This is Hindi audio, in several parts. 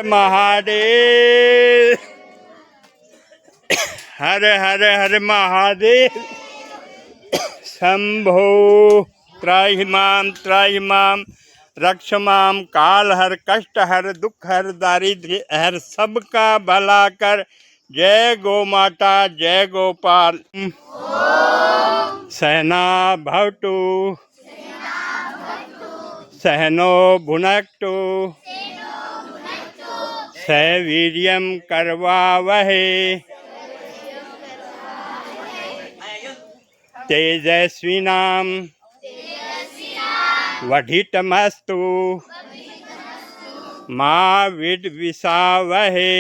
महादेव। हर हर हर महादेव। शंभो त्राहि माम रक्ष माम काल हर कष्ट हर दुख हर दारिद्र्य हर सबका भला कर। जय गौ माता जय गोपाल। सहना भवतु सहनो भुनक्तु सवीर्यं करवावहै तेजस्विनां वधितमस्तु मा विद्विषावहै।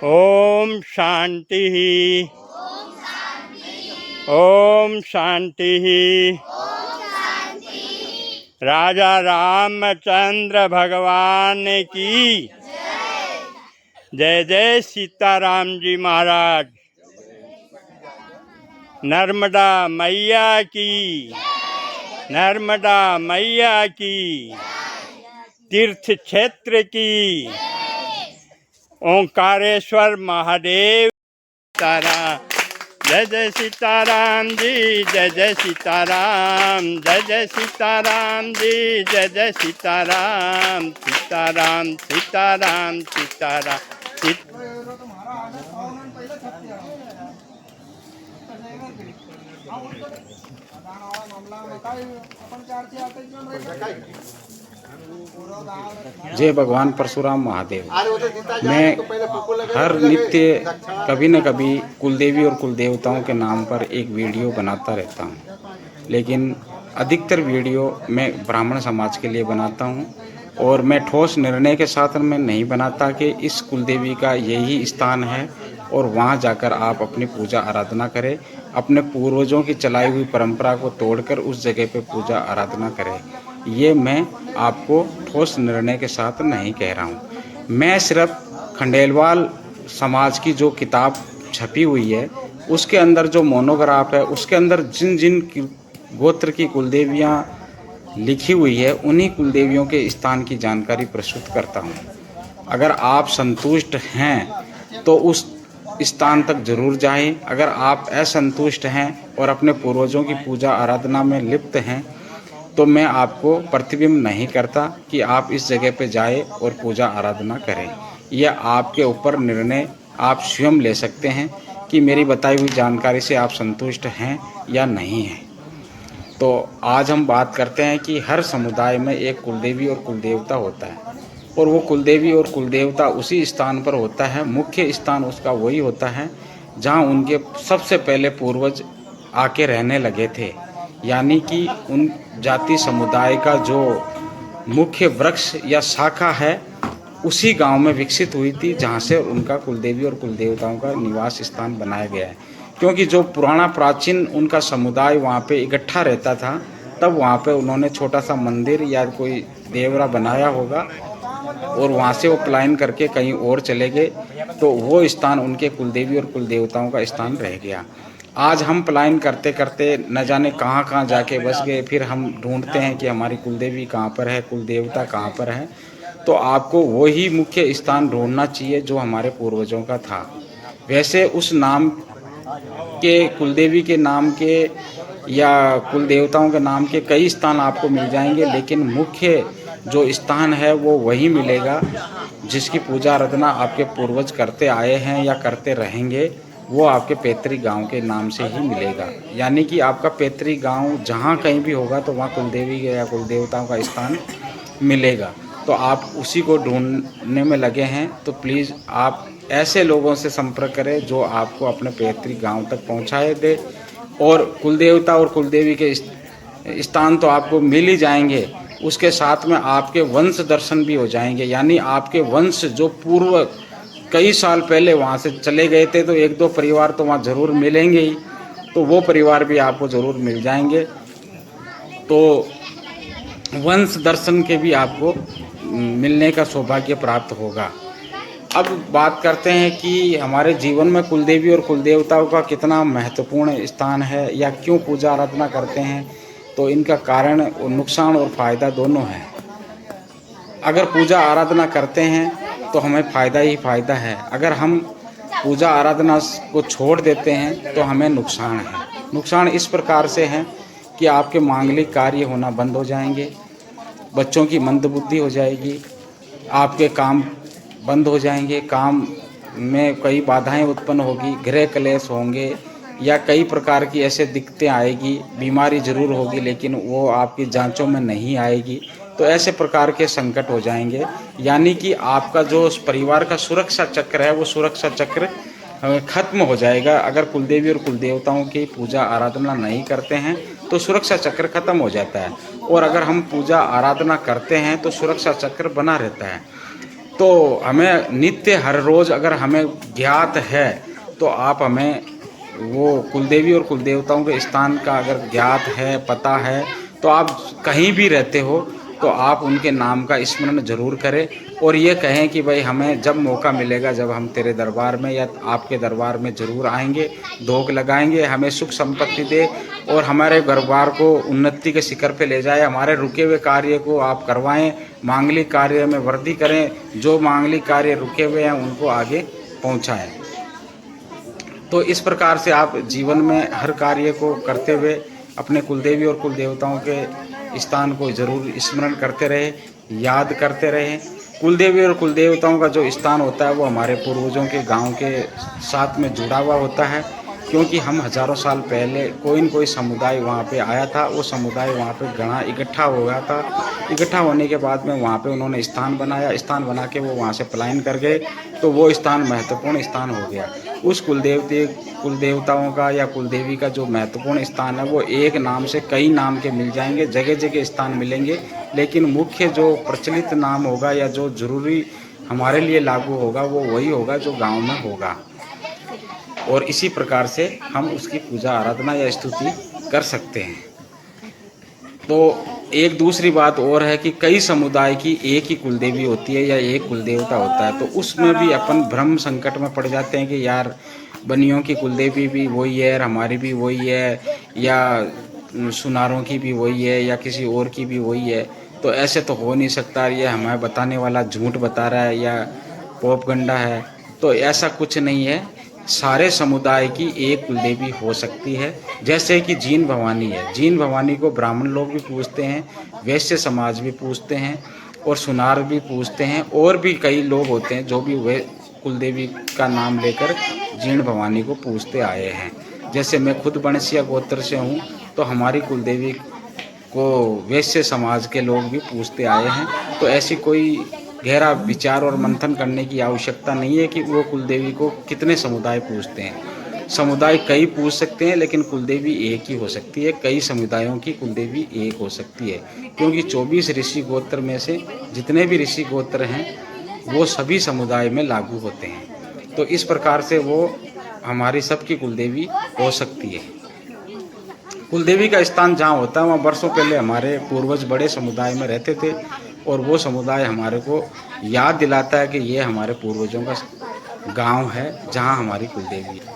ओम शांति ओम शांति। राजा रामचंद्र भगवान की जय। जय सीताराम जी महाराज। नर्मदा मैया की नर्मदा मैया की। तीर्थ क्षेत्र की ओंकारेश्वर महादेव तारा। जय जय सीताराम जी जय जय सीताराम। जय जय सीताराम जी जय जय सीताराम। सीताराम सीताराम सीताराम जय भगवान परशुराम महादेव। मैं हर नित्य कभी न कभी कुलदेवी और कुल देवताओं के नाम पर एक वीडियो बनाता रहता हूँ, लेकिन अधिकतर वीडियो मैं ब्राह्मण समाज के लिए बनाता हूँ और मैं ठोस निर्णय के साथ में नहीं बनाता कि इस कुलदेवी का यही स्थान है और वहाँ जाकर आप अपनी पूजा आराधना करें। अपने पूर्वजों की चलाई हुई परंपरा को तोड़कर उस जगह पे पूजा आराधना करें। ये मैं आपको ठोस निर्णय के साथ नहीं कह रहा हूँ। मैं सिर्फ खंडेलवाल समाज की जो किताब छपी हुई है उसके अंदर जो मोनोग्राफ है उसके अंदर जिन जिन गोत्र की कुलदेवियाँ लिखी हुई है उन्हीं कुलदेवियों के स्थान की जानकारी प्रस्तुत करता हूँ। अगर आप संतुष्ट हैं तो उस स्थान तक जरूर जाएं। अगर आप असंतुष्ट हैं और अपने पूर्वजों की पूजा आराधना में लिप्त हैं तो मैं आपको प्रतिबिंब नहीं करता कि आप इस जगह पे जाएं और पूजा आराधना करें। यह आपके ऊपर निर्णय आप स्वयं ले सकते हैं कि मेरी बताई हुई जानकारी से आप संतुष्ट हैं या नहीं हैं। तो आज हम बात करते हैं कि हर समुदाय में एक कुलदेवी और कुलदेवता होता है और वो कुलदेवी और कुलदेवता उसी स्थान पर होता है। मुख्य स्थान उसका वही होता है जहाँ उनके सबसे पहले पूर्वज आके रहने लगे थे, यानी कि उन जाति समुदाय का जो मुख्य वृक्ष या शाखा है उसी गांव में विकसित हुई थी, जहाँ से उनका कुलदेवी और कुलदेवताओं का निवास स्थान बनाया गया है। क्योंकि जो पुराना प्राचीन उनका समुदाय वहाँ पे इकट्ठा रहता था, तब वहाँ पे उन्होंने छोटा सा मंदिर या कोई देवरा बनाया होगा और वहाँ से वो पलायन करके कहीं और चले गए, तो वो स्थान उनके कुलदेवी और कुलदेवताओं का स्थान रह गया। आज हम पलायन करते करते न जाने कहाँ कहाँ जाके बस गए, फिर हम ढूंढते हैं कि हमारी कुलदेवी कहाँ पर है, कुलदेवता कहाँ पर है। तो आपको वही मुख्य स्थान ढूंढना चाहिए जो हमारे पूर्वजों का था। वैसे उस नाम के कुलदेवी के नाम के या कुल देवताओं के नाम के कई स्थान आपको मिल जाएंगे, लेकिन मुख्य जो स्थान है वो वही मिलेगा जिसकी पूजा आराधना आपके पूर्वज करते आए हैं या करते रहेंगे। वो आपके पैतृक गांव के नाम से ही मिलेगा, यानी कि आपका पैतृक गांव जहाँ कहीं भी होगा तो वहाँ कुलदेवी या कुल देवताओं का स्थान मिलेगा। तो आप उसी को ढूंढने में लगे हैं, तो प्लीज़ आप ऐसे लोगों से संपर्क करें जो आपको अपने पैतृक गांव तक पहुंचाए दे। और कुलदेवता और कुलदेवी के स्थान तो आपको मिल ही जाएंगे, उसके साथ में आपके वंश दर्शन भी हो जाएंगे, यानी आपके वंश जो पूर्व कई साल पहले वहाँ से चले गए थे तो एक दो परिवार तो वहाँ ज़रूर मिलेंगे ही, तो वो परिवार भी आपको ज़रूर मिल जाएंगे। तो वंश दर्शन के भी आपको मिलने का सौभाग्य प्राप्त होगा। अब बात करते हैं कि हमारे जीवन में कुलदेवी और कुलदेवताओं का कितना महत्वपूर्ण स्थान है या क्यों पूजा आराधना करते हैं। तो इनका कारण और नुकसान और फ़ायदा दोनों है। अगर पूजा आराधना करते हैं तो हमें फ़ायदा ही फ़ायदा है। अगर हम पूजा आराधना को छोड़ देते हैं तो हमें नुकसान है। नुकसान इस प्रकार से है कि आपके मांगलिक कार्य होना बंद हो जाएंगे, बच्चों की मंदबुद्धि हो जाएगी, आपके काम बंद हो जाएंगे, काम में कई बाधाएं उत्पन्न होगी, गृह क्लेश होंगे या कई प्रकार की ऐसे दिक्कतें आएगी। बीमारी जरूर होगी लेकिन वो आपकी जांचों में नहीं आएगी। तो ऐसे प्रकार के संकट हो जाएंगे, यानी कि आपका जो परिवार का सुरक्षा चक्र है वो सुरक्षा चक्र खत्म हो जाएगा। अगर कुलदेवी और कुलदेवताओं की पूजा आराधना नहीं करते हैं तो सुरक्षा चक्र खत्म हो जाता है, और अगर हम पूजा आराधना करते हैं तो सुरक्षा चक्र बना रहता है। तो हमें नित्य हर रोज़ अगर हमें ज्ञात है तो आप हमें वो कुलदेवी और कुलदेवताओं के स्थान का अगर ज्ञात है, पता है, तो आप कहीं भी रहते हो तो आप उनके नाम का स्मरण जरूर करें और ये कहें कि भाई हमें जब मौका मिलेगा, जब हम तेरे दरबार में या आपके दरबार में ज़रूर आएंगे, धोख लगाएंगे, हमें सुख संपत्ति दे और हमारे दरबार को उन्नति के शिखर पे ले जाए, हमारे रुके हुए कार्य को आप करवाएं, मांगलिक कार्य में वृद्धि करें, जो मांगलिक कार्य रुके हुए हैं उनको आगे पहुंचाएं। तो इस प्रकार से आप जीवन में हर कार्य को करते हुए अपने कुलदेवी और कुलदेवताओं के स्थान को जरूर स्मरण करते रहे, याद करते रहे। कुलदेवी और कुलदेवताओं का जो स्थान होता है वो हमारे पूर्वजों के गांव के साथ में जुड़ा हुआ होता है, क्योंकि हम हजारों साल पहले कोई न कोई समुदाय वहाँ पे आया था, वो समुदाय वहाँ पे घना इकट्ठा हो गया था। इकट्ठा होने के बाद में वहाँ पे उन्होंने स्थान बनाया, स्थान बना के वो वहाँ से पलायन कर गए, तो वो स्थान महत्वपूर्ण स्थान हो गया। उस कुलदेवताओं का या कुलदेवी का जो महत्वपूर्ण स्थान है वो एक नाम से कई नाम के मिल जाएंगे, जगह जगह स्थान मिलेंगे, लेकिन मुख्य जो प्रचलित नाम होगा या जो जरूरी हमारे लिए लागू होगा वो वही होगा जो गांव में होगा। और इसी प्रकार से हम उसकी पूजा आराधना या स्तुति कर सकते हैं। तो एक दूसरी बात और है कि कई समुदाय की एक ही कुलदेवी होती है या एक कुलदेवता होता है, तो उसमें भी अपन भ्रम संकट में पड़ जाते हैं कि यार बनियों की कुलदेवी भी वही है, हमारी भी वही है, या सुनारों की भी वही है, या किसी और की भी वही है। तो ऐसे तो हो नहीं सकता, ये हमें बताने वाला झूठ बता रहा है या पोपगंडा है। तो ऐसा कुछ नहीं है, सारे समुदाय की एक कुलदेवी हो सकती है। जैसे कि जीन भवानी है, जीन भवानी को ब्राह्मण लोग भी पूजते हैं, वैश्य समाज भी पूजते हैं और सुनार भी पूजते हैं, और भी कई लोग होते हैं जो भी वे कुलदेवी का नाम लेकर जीन भवानी को पूजते आए हैं। जैसे मैं खुद बणसिया गोत्र से हूँ, तो हमारी कुलदेवी को वैश्य समाज के लोग भी पूजते आए हैं। तो ऐसी कोई गहरा विचार और मंथन करने की आवश्यकता नहीं है कि वो कुलदेवी को कितने समुदाय पूजते हैं। समुदाय कई पूज सकते हैं लेकिन कुलदेवी एक ही हो सकती है, कई समुदायों की कुलदेवी एक हो सकती है, क्योंकि 24 ऋषि गोत्र में से जितने भी ऋषि गोत्र हैं वो सभी समुदाय में लागू होते हैं। तो इस प्रकार से वो हमारी सबकी कुलदेवी हो सकती है। कुलदेवी का स्थान जहाँ होता है वहाँ वर्षों पहले हमारे पूर्वज बड़े समुदाय में रहते थे, और वो समुदाय हमारे को याद दिलाता है कि ये हमारे पूर्वजों का गांव है जहाँ हमारी कुलदेवी है।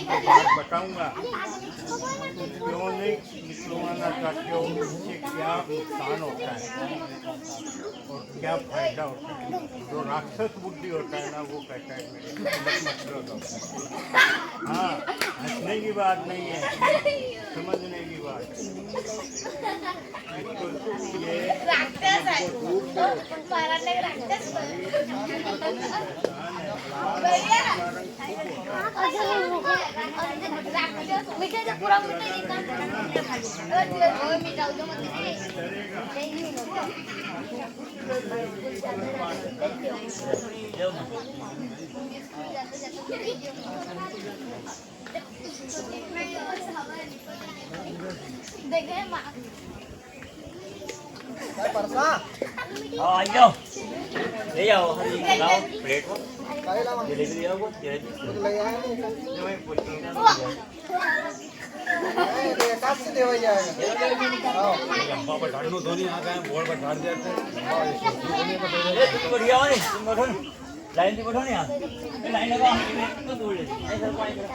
बात बताऊंगा क्यों नहीं निकलवाना चाहते हो, इससे क्या नुकसान होता है और क्या फायदा होता है। जो राक्षस बुद्धि होता है ना वो कहता है मेरे हाँ, हंसने की बात नहीं है, समझने की बात है। इसको ये पूरा देखे हाँ आई जाओ ले जाओ लाओ प्लेट को जलेबी ले आओ जलेबी बढ़िया हो नहीं तुम बैठो लाइन से बैठो नहीं यहाँ लाइन लगा तो दूर ले ऐसा कोई हो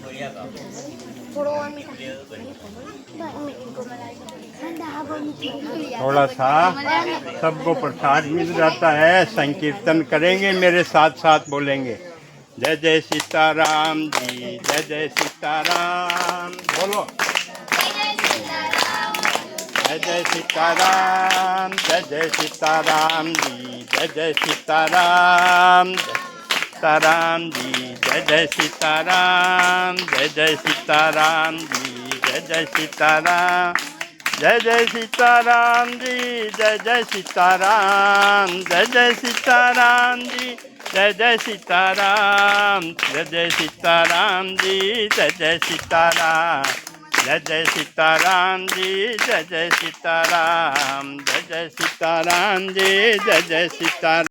बढ़िया काम थोड़ा सा सबको प्रसाद मिल जाता है। संकीर्तन करेंगे, मेरे साथ साथ बोलेंगे जय जय सीताराम जी, जय जय सीताराम। बोलो जय जय सीताराम, जय जय सीताराम जी, जय जय सीताराम, सीताराम जी, जय जय सीताराम, जय जय सीताराम जी, जय जय सीताराम, जय जय सीताराम जी, जय जय सीताराम, जय जय सीताराम जी, जय जय सीताराम, जय जय सीताराम जी, जय जय सीताराम, जय जय सीताराम जी, जय जय सीताराम, जय जय सीताराम जी, जय जय सीताराम।